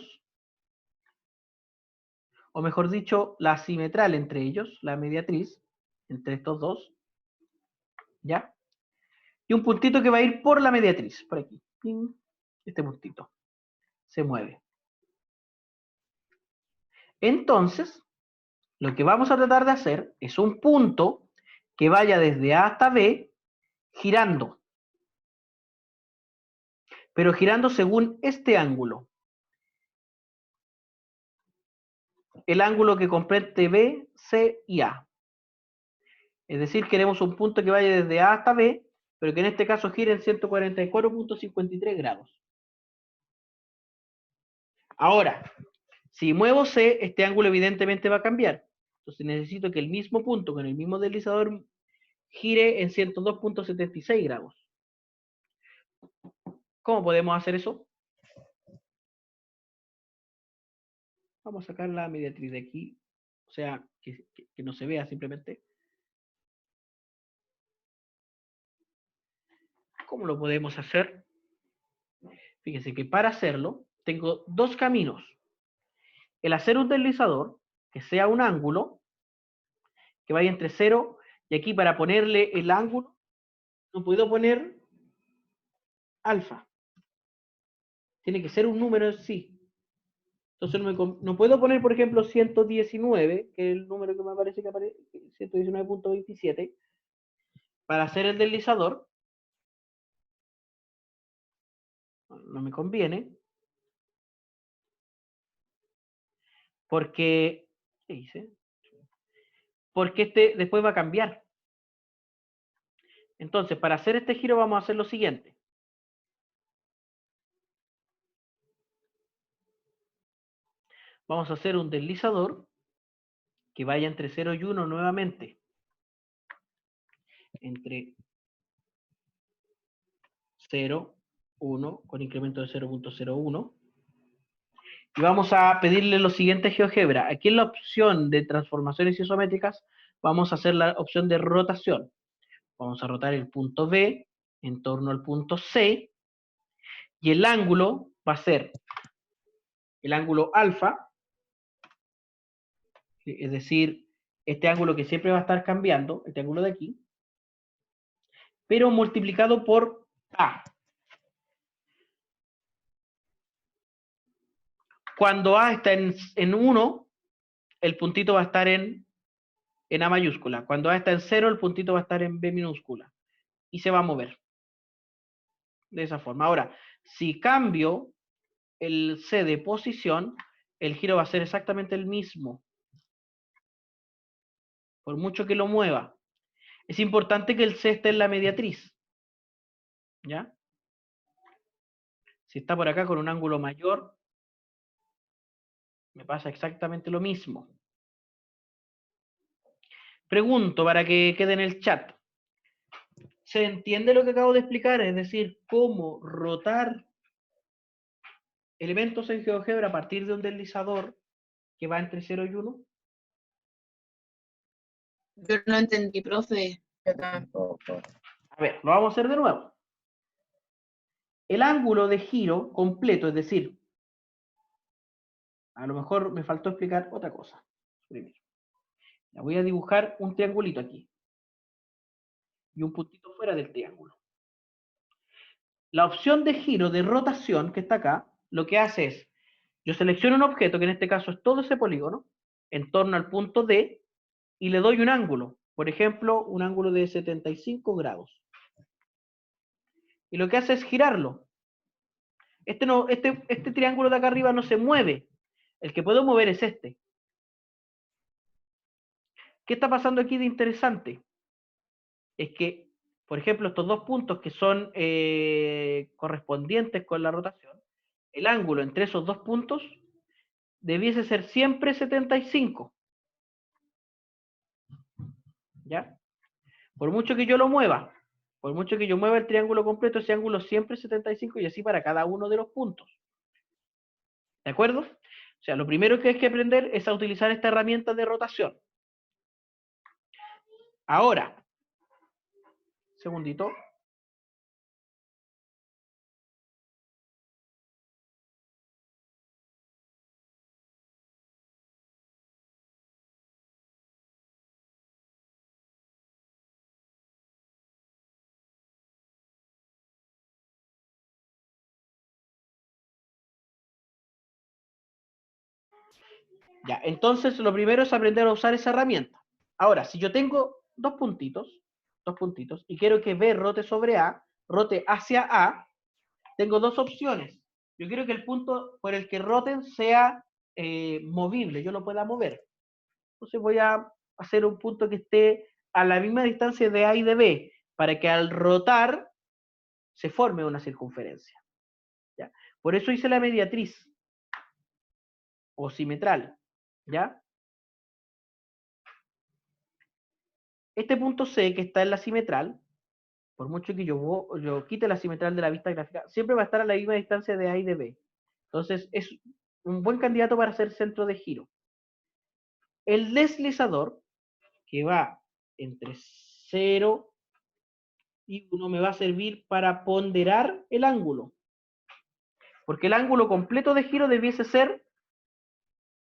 o mejor dicho, la simetral entre ellos, la mediatriz, entre estos dos, ¿ya? Y un puntito que va a ir por la mediatriz, por aquí. ¡Ping! Este puntito se mueve. Entonces, lo que vamos a tratar de hacer es un punto que vaya desde A hasta B girando, pero girando según este ángulo. El ángulo que comprende B, C y A. Es decir, queremos un punto que vaya desde A hasta B, pero que en este caso gire en 144.53 grados. Ahora, si muevo C, este ángulo evidentemente va a cambiar. Entonces necesito que el mismo punto con el mismo deslizador gire en 102.76 grados. ¿Cómo podemos hacer eso? Vamos a sacar la mediatriz de aquí, o sea, que no se vea simplemente. ¿Cómo lo podemos hacer? Fíjense que para hacerlo tengo dos caminos. El hacer un deslizador, que sea un ángulo, que vaya entre 0, y aquí para ponerle el ángulo, no puedo poner alfa. Tiene que ser un número en sí. Entonces no puedo poner, por ejemplo, 119, que es el número que me parece que aparece, 119.27, para hacer el deslizador. No me conviene. Porque, ¿qué hice? Porque este después va a cambiar. Entonces, para hacer este giro vamos a hacer lo siguiente. Vamos a hacer un deslizador que vaya entre 0 y 1 nuevamente. Entre 0, 1, con incremento de 0.01. Y vamos a pedirle lo siguiente a GeoGebra. Aquí en la opción de transformaciones isométricas vamos a hacer la opción de rotación. Vamos a rotar el punto B en torno al punto C. Y el ángulo va a ser el ángulo alfa, es decir, este ángulo que siempre va a estar cambiando, este ángulo de aquí, pero multiplicado por A. Cuando A está en 1, el puntito va a estar en A mayúscula. Cuando A está en 0, el puntito va a estar en B minúscula. Y se va a mover. De esa forma. Ahora, si cambio el C de posición, el giro va a ser exactamente el mismo. Por mucho que lo mueva. Es importante que el C esté en la mediatriz. ¿Ya? Si está por acá con un ángulo mayor, me pasa exactamente lo mismo. Pregunto para que quede en el chat. ¿Se entiende lo que acabo de explicar? Es decir, cómo rotar elementos en GeoGebra a partir de un deslizador que va entre 0 y 1. Yo no entendí, profe. Yo tampoco. A ver, lo vamos a hacer de nuevo. El ángulo de giro completo, es decir, a lo mejor me faltó explicar otra cosa. Primero, ya voy a dibujar un triangulito aquí y un puntito fuera del triángulo. La opción de giro de rotación que está acá, lo que hace es, yo selecciono un objeto, que en este caso es todo ese polígono, en torno al punto D, y le doy un ángulo. Por ejemplo, un ángulo de 75 grados. Y lo que hace es girarlo. Este triángulo de acá arriba no se mueve. El que puedo mover es este. ¿Qué está pasando aquí de interesante? Es que, por ejemplo, estos dos puntos que son correspondientes con la rotación, el ángulo entre esos dos puntos debiese ser siempre 75. ¿Ya? Por mucho que yo lo mueva, por mucho que yo mueva el triángulo completo, ese ángulo siempre es 75 y así para cada uno de los puntos. ¿De acuerdo? O sea, lo primero que hay que aprender es a utilizar esta herramienta de rotación. Ahora, segundito. Ya, entonces lo primero es aprender a usar esa herramienta. Ahora, si yo tengo dos puntitos, y quiero que B rote sobre A, rote hacia A, tengo dos opciones. Yo quiero que el punto por el que roten sea movible, yo lo pueda mover. Entonces voy a hacer un punto que esté a la misma distancia de A y de B, para que al rotar se forme una circunferencia. ¿Ya? Por eso hice la mediatriz, o simetral. ¿Ya? Este punto C, que está en la simetral, por mucho que yo quite la simetral de la vista gráfica, siempre va a estar a la misma distancia de A y de B. Entonces, es un buen candidato para ser centro de giro. El deslizador, que va entre 0 y 1, me va a servir para ponderar el ángulo. Porque el ángulo completo de giro debiese ser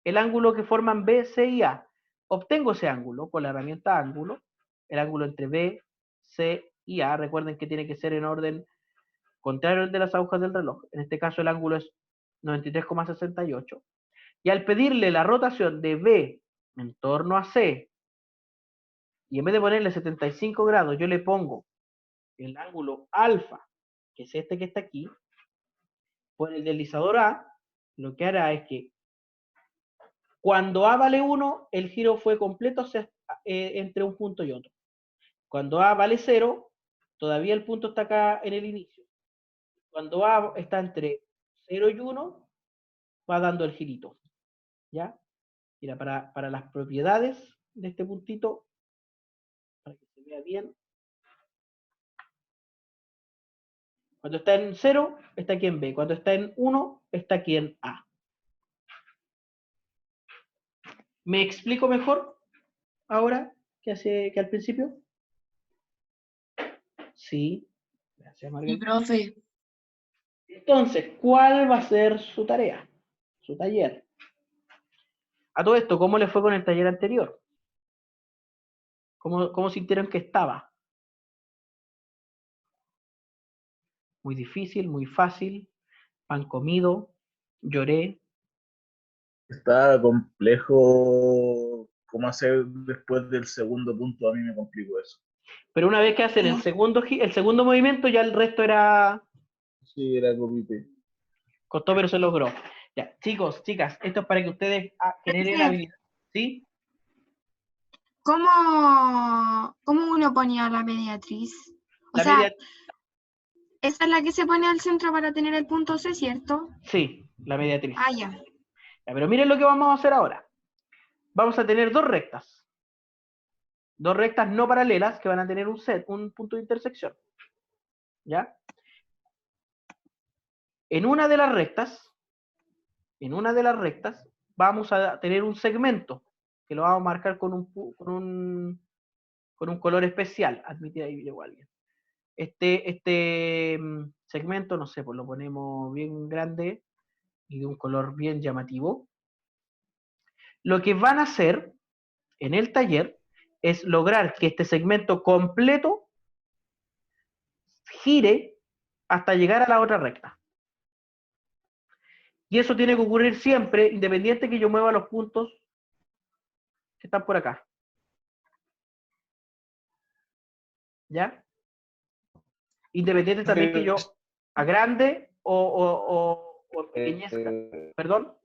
el ángulo que forman B, C y A. Obtengo ese ángulo con la herramienta ángulo, el ángulo entre B, C y A. Recuerden que tiene que ser en orden contrario al de las agujas del reloj. En este caso el ángulo es 93,68. Y al pedirle la rotación de B en torno a C, y en vez de ponerle 75 grados, yo le pongo el ángulo alfa, que es este que está aquí, por el deslizador A, lo que hará es que cuando A vale 1, el giro fue completo entre un punto y otro. Cuando A vale 0, todavía el punto está acá en el inicio. Cuando A está entre 0 y 1, va dando el girito. ¿Ya? Mira, para las propiedades de este puntito, para que se vea bien. Cuando está en 0, está aquí en B. Cuando está en 1, está aquí en A. ¿Me explico mejor ahora que al principio? Sí. Gracias, Sí, Margarita. profe. Entonces, ¿cuál va a ser su tarea? Su taller. A todo esto, ¿cómo le fue con el taller anterior? ¿Cómo sintieron que estaba? Muy difícil, muy fácil, pan comido, lloré. Estaba complejo cómo hacer después del segundo punto, a mí me complicó eso. Pero una vez que hacen el segundo movimiento, ya el resto era... Sí, era copy-paste. Costó, pero se logró. Ya, chicos, chicas, esto es para que ustedes generen habilidad. ¿Sí? ¿Cómo uno ponía la mediatriz? O sea, esa es la que se pone al centro para tener el punto C, ¿cierto? Sí, la mediatriz. Ah, ya. Ya, pero miren lo que vamos a hacer ahora. Vamos a tener dos rectas. Dos rectas no paralelas que van a tener un punto de intersección. ¿Ya? En una de las rectas, vamos a tener un segmento que lo vamos a marcar con un color especial. Admitida ahí llegó alguien. Este segmento, no sé, pues lo ponemos bien grande y de un color bien llamativo. Lo que van a hacer en el taller es lograr que este segmento completo gire hasta llegar a la otra recta. Y eso tiene que ocurrir siempre, independiente que yo mueva los puntos que están por acá. ¿Ya? Independiente también que yo agrande o empequeñezca. ¿Perdón?